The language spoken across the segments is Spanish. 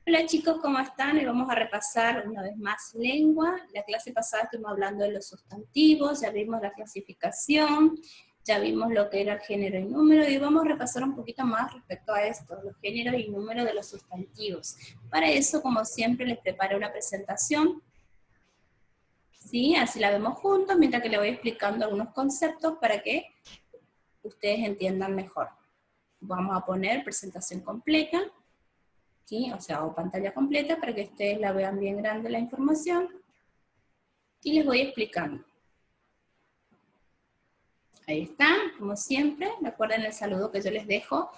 Hola chicos, ¿cómo están? Y vamos a repasar una vez más lengua. La clase pasada estuvimos hablando de los sustantivos, ya vimos la clasificación, ya vimos lo que era el género y número, y vamos a repasar un poquito más respecto a esto, los géneros y números de los sustantivos. Para eso, como siempre, les preparé una presentación, ¿sí? Así la vemos juntos, mientras que les voy explicando algunos conceptos para que ustedes entiendan mejor. Vamos a poner presentación completa. ¿Sí? O sea, o pantalla completa para que ustedes la vean bien grande la información. Y les voy explicando. Ahí está, como siempre. Recuerden el saludo que yo les dejo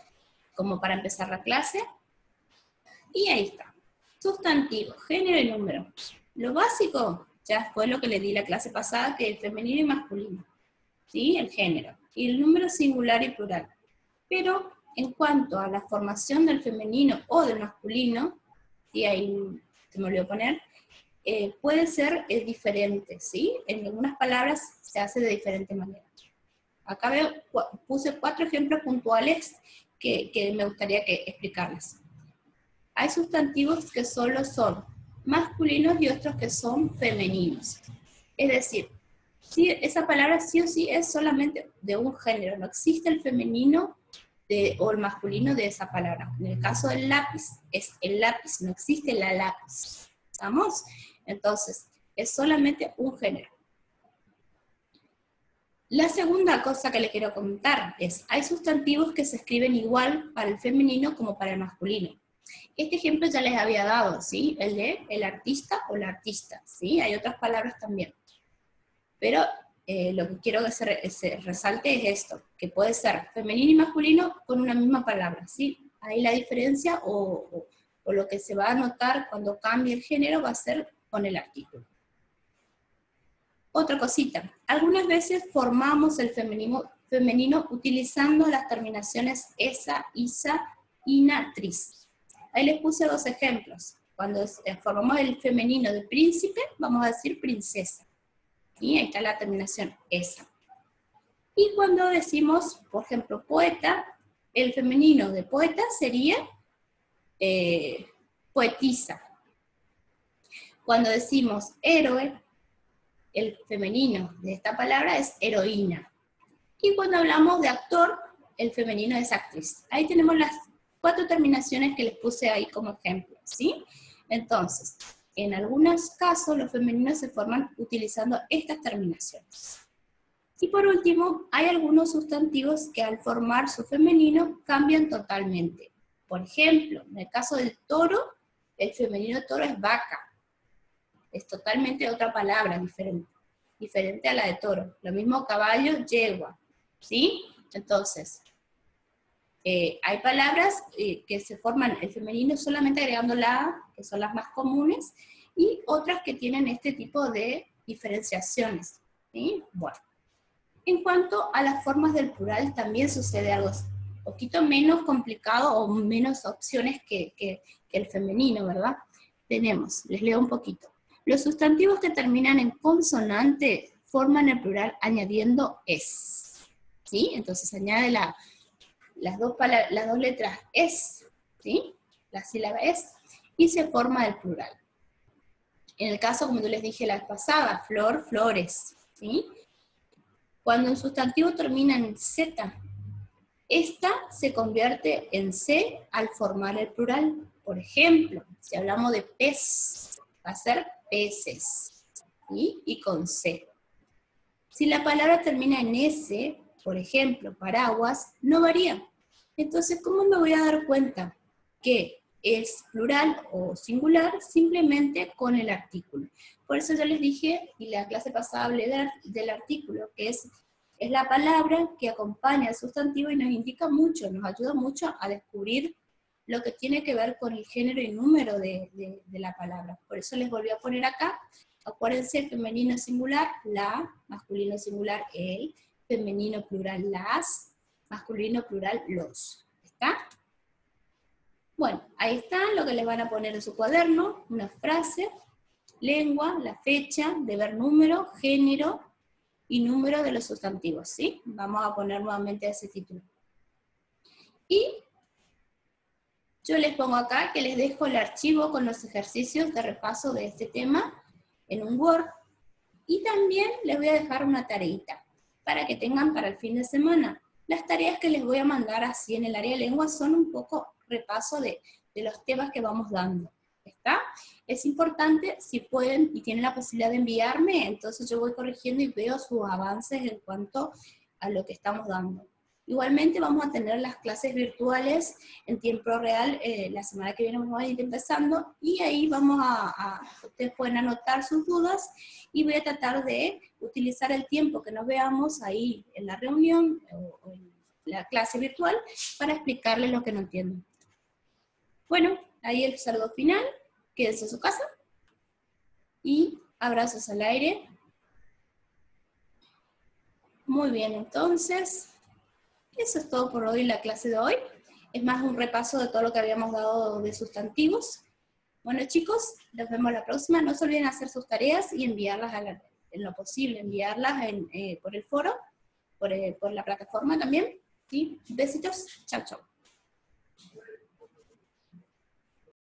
como para empezar la clase. Y ahí está. Sustantivo, género y número. Lo básico ya fue lo que les di la clase pasada, que es femenino y masculino. ¿Sí? El género. Y el número singular y plural. Pero en cuanto a la formación del femenino o del masculino, y ahí se me olvidó poner, puede ser diferente, ¿sí? En algunas palabras se hace de diferente manera. Acá puse 4 ejemplos puntuales que me gustaría explicarles. Hay sustantivos que solo son masculinos y otros que son femeninos. Es decir, si esa palabra sí o sí es solamente de un género, no existe el femenino o el masculino de esa palabra. En el caso del lápiz, es el lápiz, no existe la lápiz. ¿Estamos? Entonces, es solamente un género. La segunda cosa que le quiero comentar es, hay sustantivos que se escriben igual para el femenino como para el masculino. Este ejemplo ya les había dado, ¿sí? El de el artista o la artista, ¿sí? Hay otras palabras también. Pero lo que quiero que se resalte es esto, que puede ser femenino y masculino con una misma palabra, ¿sí? Ahí la diferencia o lo que se va a notar cuando cambie el género va a ser con el artículo. Otra cosita, algunas veces formamos el femenino utilizando las terminaciones esa, isa, ina, tris. Ahí les puse 2 ejemplos. Cuando formamos el femenino de príncipe, vamos a decir princesa. Y ahí está la terminación esa. Y cuando decimos, por ejemplo, poeta, el femenino de poeta sería poetisa. Cuando decimos héroe, el femenino de esta palabra es heroína. Y cuando hablamos de actor, el femenino es actriz. Ahí tenemos las 4 terminaciones que les puse ahí como ejemplo, ¿sí? Entonces, en algunos casos los femeninos se forman utilizando estas terminaciones. Y por último, hay algunos sustantivos que al formar su femenino cambian totalmente. Por ejemplo, en el caso del toro, el femenino de toro es vaca. Es totalmente otra palabra diferente a la de toro. Lo mismo caballo, yegua, ¿sí? Entonces, hay palabras que se forman el femenino solamente agregando la A, que son las más comunes, y otras que tienen este tipo de diferenciaciones, ¿sí? Bueno, en cuanto a las formas del plural, también sucede algo un poquito menos complicado o menos opciones que el femenino, ¿verdad? Tenemos, les leo un poquito. Los sustantivos que terminan en consonante forman el plural añadiendo es, ¿sí? Entonces añade las dos letras es, ¿sí? La sílaba es, y se forma el plural. En el caso, como yo les dije la vez pasada, flor, flores, ¿sí? Cuando un sustantivo termina en z, esta se convierte en c al formar el plural. Por ejemplo, si hablamos de pez, va a ser peces, ¿sí? Y con c. Si la palabra termina en s, por ejemplo, paraguas, no varía. Entonces, ¿cómo me voy a dar cuenta que es plural o singular? Simplemente con el artículo. Por eso yo les dije, y la clase pasada hablé del artículo, que es la palabra que acompaña al sustantivo y nos indica mucho, nos ayuda mucho a descubrir lo que tiene que ver con el género y número de la palabra. Por eso les volví a poner acá, acuérdense, femenino singular, la, masculino singular, el, femenino plural, las, masculino plural, los. ¿Está? Bueno, ahí está lo que les van a poner en su cuaderno, una frase, lengua, la fecha, deber número, género y número de los sustantivos, ¿sí? Vamos a poner nuevamente ese título. Y Yo les pongo acá que les dejo el archivo con los ejercicios de repaso de este tema en un Word. Y también les voy a dejar una tareita para que tengan para el fin de semana. Las tareas que les voy a mandar así en el área de lengua son un poco repaso de los temas que vamos dando. ¿Está? Es importante, si pueden y tienen la posibilidad de enviarme, entonces yo voy corrigiendo y veo sus avances en cuanto a lo que estamos dando. Igualmente vamos a tener las clases virtuales en tiempo real, la semana que viene vamos a ir empezando, y ahí ustedes pueden anotar sus dudas, y voy a tratar de utilizar el tiempo que nos veamos ahí en la reunión, o en la clase virtual, para explicarles lo que no entienden. Bueno, ahí el saludo final, quédense en su casa, y abrazos al aire. Muy bien, entonces, eso es todo por hoy, la clase de hoy. Es más un repaso de todo lo que habíamos dado de sustantivos. Bueno chicos, nos vemos la próxima. No se olviden hacer sus tareas y enviarlas en lo posible, enviarlas por el foro, por la plataforma también. ¿Sí? Besitos, chao, chao.